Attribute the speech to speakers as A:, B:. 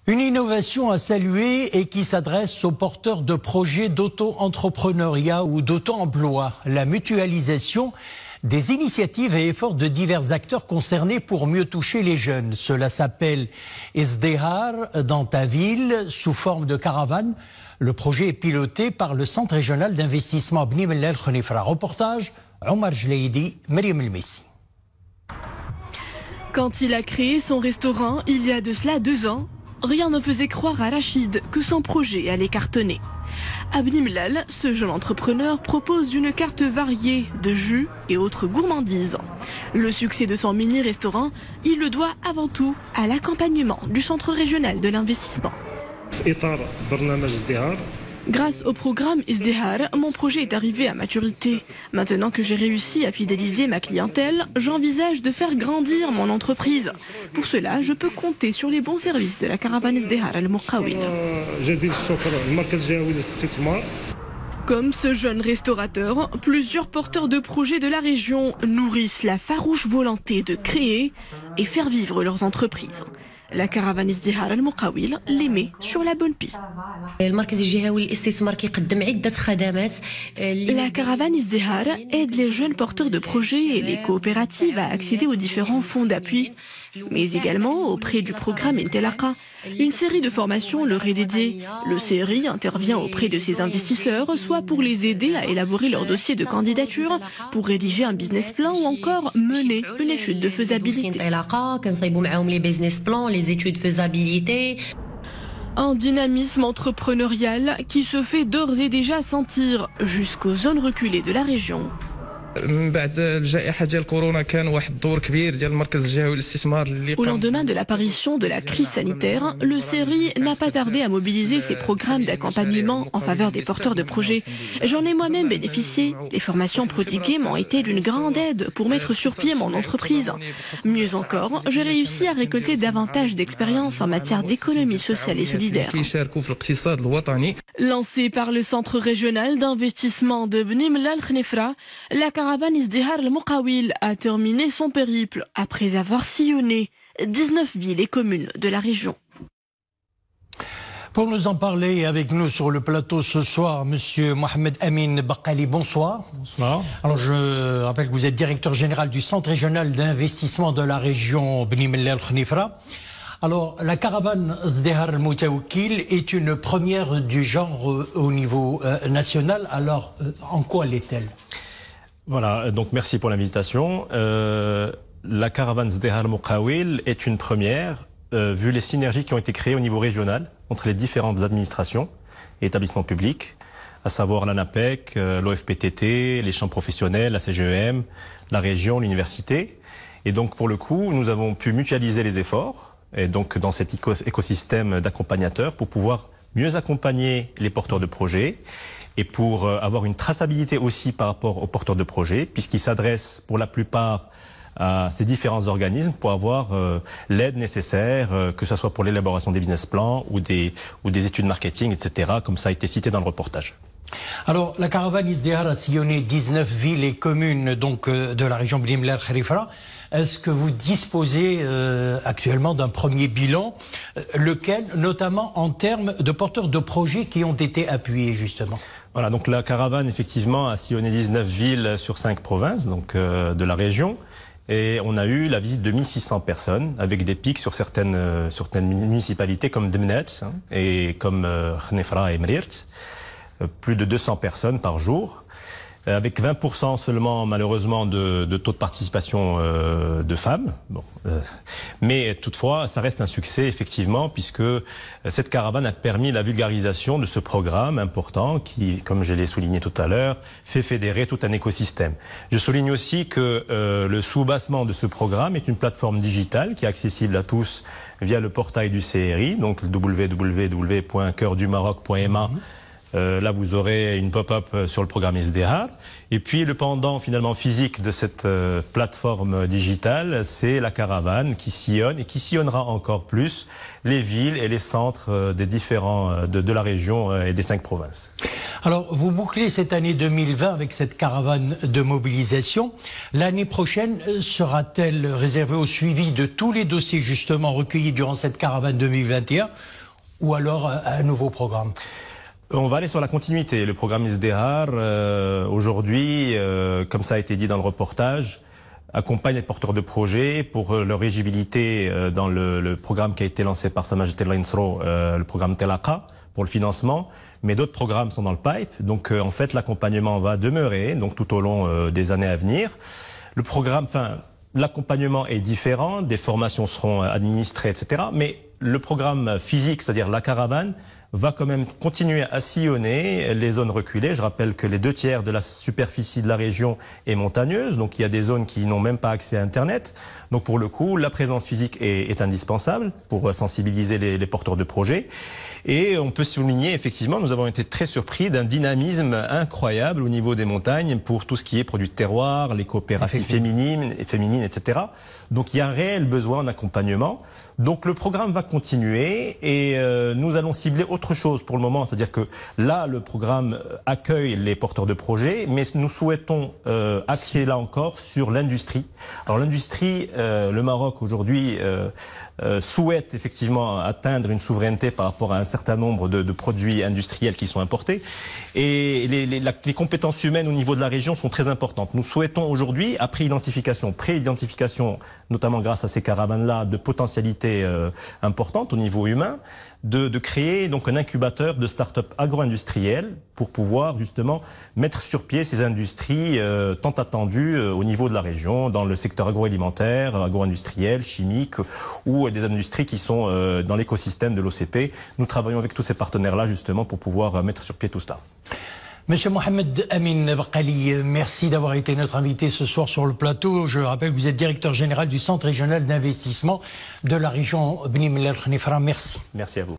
A: Une innovation à saluer et qui s'adresse aux porteurs de projets d'auto-entrepreneuriat ou d'auto-emploi. La mutualisation des initiatives et efforts de divers acteurs concernés pour mieux toucher les jeunes. Cela s'appelle Izdehar dans ta ville sous forme de caravane. Le projet est piloté par le Centre régional d'investissement Bni Mellal Khnifra. Reportage Omar Jleidi, Mariam El Messi.
B: Quand il a créé son restaurant il y a de cela 2 ans, rien ne faisait croire à Rachid que son projet allait cartonner. À Bni Mellal, ce jeune entrepreneur propose une carte variée de jus et autres gourmandises. Le succès de son mini-restaurant, il le doit avant tout à l'accompagnement du Centre régional de l'investissement. Grâce au programme Izdehar, mon projet est arrivé à maturité. Maintenant que j'ai réussi à fidéliser ma clientèle, j'envisage de faire grandir mon entreprise. Pour cela, je peux compter sur les bons services de la caravane Izdehar al-Muqawil. Comme ce jeune restaurateur, plusieurs porteurs de projets de la région nourrissent la farouche volonté de créer et faire vivre leurs entreprises. La caravane Izdehar al-Muqawil les met sur la bonne piste. La caravane Izdehar aide les jeunes porteurs de projets et les coopératives à accéder aux différents fonds d'appui, mais également auprès du programme Intelaqa. Une série de formations leur est dédiée. Le CRI intervient auprès de ces investisseurs, soit pour les aider à élaborer leur dossier de candidature, pour rédiger un business plan ou encore mener une étude de faisabilité. Un dynamisme entrepreneurial qui se fait d'ores et déjà sentir jusqu'aux zones reculées de la région. Au lendemain de l'apparition de la crise sanitaire, le CRI n'a pas tardé à mobiliser ses programmes d'accompagnement en faveur des porteurs de projets. J'en ai moi-même bénéficié. Les formations prodiguées m'ont été d'une grande aide pour mettre sur pied mon entreprise. Mieux encore, j'ai réussi à récolter davantage d'expérience en matière d'économie sociale et solidaire. Lancée par le Centre régional d'investissement de Bni Mellal Khnifra, la caravane Izdehar al-Muqawil a terminé son périple après avoir sillonné 19 villes et communes de la région.
A: Pour nous en parler avec nous sur le plateau ce soir, Monsieur Mohamed Amin Bakali, bonsoir.
C: Bonsoir.
A: Alors je rappelle que vous êtes directeur général du Centre régional d'investissement de la région Bni Mellal Khnifra. Alors, la caravane Izdehar al-Muqawil est une première du genre au niveau national. Alors, en quoi l'est-elle ?
C: Voilà, donc merci pour l'invitation. La caravane Izdehar al-Muqawil est une première, vu les synergies qui ont été créées au niveau régional entre les différentes administrations et établissements publics, à savoir l'ANAPEC, l'OFPTT, les chambres professionnelles, la CGEM, la région, l'université. Et donc, pour le coup, nous avons pu mutualiser les efforts, et donc dans cet écosystème d'accompagnateurs, pour pouvoir mieux accompagner les porteurs de projets et pour avoir une traçabilité aussi par rapport aux porteurs de projets, puisqu'ils s'adressent pour la plupart à ces différents organismes pour avoir l'aide nécessaire, que ce soit pour l'élaboration des business plans ou des études marketing, etc., comme ça a été cité dans le reportage.
A: Alors, la caravane Izdehar a sillonné 19 villes et communes donc, de la région Bni Mellal Khnifra. Est-ce que vous disposez actuellement d'un premier bilan, lequel, notamment en termes de porteurs de projets qui ont été appuyés justement?
C: Voilà, donc la caravane effectivement a sillonné 19 villes sur 5 provinces donc, de la région. Et on a eu la visite de 1600 personnes, avec des pics sur certaines municipalités comme Demnet et comme Khnifra et Mrirt. Plus de 200 personnes par jour, avec 20% seulement malheureusement de taux de participation de femmes. Bon, mais toutefois, ça reste un succès effectivement, puisque cette caravane a permis la vulgarisation de ce programme important qui, comme je l'ai souligné tout à l'heure, fait fédérer tout un écosystème. Je souligne aussi que le sous-bassement de ce programme est une plateforme digitale qui est accessible à tous via le portail du CRI, donc www.coeurdumaroc.ma. Là, vous aurez une pop-up sur le programme Izdehar. Et puis, le pendant finalement physique de cette plateforme digitale, c'est la caravane qui sillonne et qui sillonnera encore plus les villes et les centres des différents de la région et des 5 provinces.
A: Alors, vous bouclez cette année 2020 avec cette caravane de mobilisation. L'année prochaine sera-t-elle réservée au suivi de tous les dossiers justement recueillis durant cette caravane 2021 ou alors un nouveau programme?
C: On va aller sur la continuité. Le programme Izdehar, aujourd'hui, comme ça a été dit dans le reportage, accompagne les porteurs de projets pour leur éligibilité dans le programme qui a été lancé par Sa Majesté l'Insro, le programme Telaqa, pour le financement. Mais d'autres programmes sont dans le pipe. Donc, en fait, l'accompagnement va demeurer donc tout au long des années à venir. Le programme, l'accompagnement est différent, des formations seront administrées, etc. Mais le programme physique, c'est-à-dire la caravane, va quand même continuer à sillonner les zones reculées. Je rappelle que les 2/3 de la superficie de la région est montagneuse, donc il y a des zones qui n'ont même pas accès à Internet. Donc pour le coup, la présence physique est indispensable pour sensibiliser les porteurs de projets. Et on peut souligner, effectivement, nous avons été très surpris d'un dynamisme incroyable au niveau des montagnes pour tout ce qui est produits de terroir, les coopératives féminines, etc. Donc il y a un réel besoin d'accompagnement. Donc le programme va continuer et nous allons cibler autre chose pour le moment. C'est-à-dire que là, le programme accueille les porteurs de projets, mais nous souhaitons axer là encore sur l'industrie. Alors l'industrie, le Maroc aujourd'hui souhaite effectivement atteindre une souveraineté par rapport à un certain nombre de produits industriels qui sont importés. Et les compétences humaines au niveau de la région sont très importantes. Nous souhaitons aujourd'hui, après identification, pré-identification, notamment grâce à ces caravanes-là, de potentialités importantes au niveau humain, de créer donc un incubateur de start-up agro-industrielles pour pouvoir justement mettre sur pied ces industries tant attendues au niveau de la région, dans le secteur agroalimentaire, agro-industriel, chimique ou des industries qui sont dans l'écosystème de l'OCP. Nous travaillons avec tous ces partenaires-là justement pour pouvoir mettre sur pied tout cela.
A: Monsieur Mohamed Amin Baqali, merci d'avoir été notre invité ce soir sur le plateau. Je rappelle que vous êtes directeur général du Centre régional d'investissement de la région Bni Mellal Khnifra. Merci.
C: Merci à vous.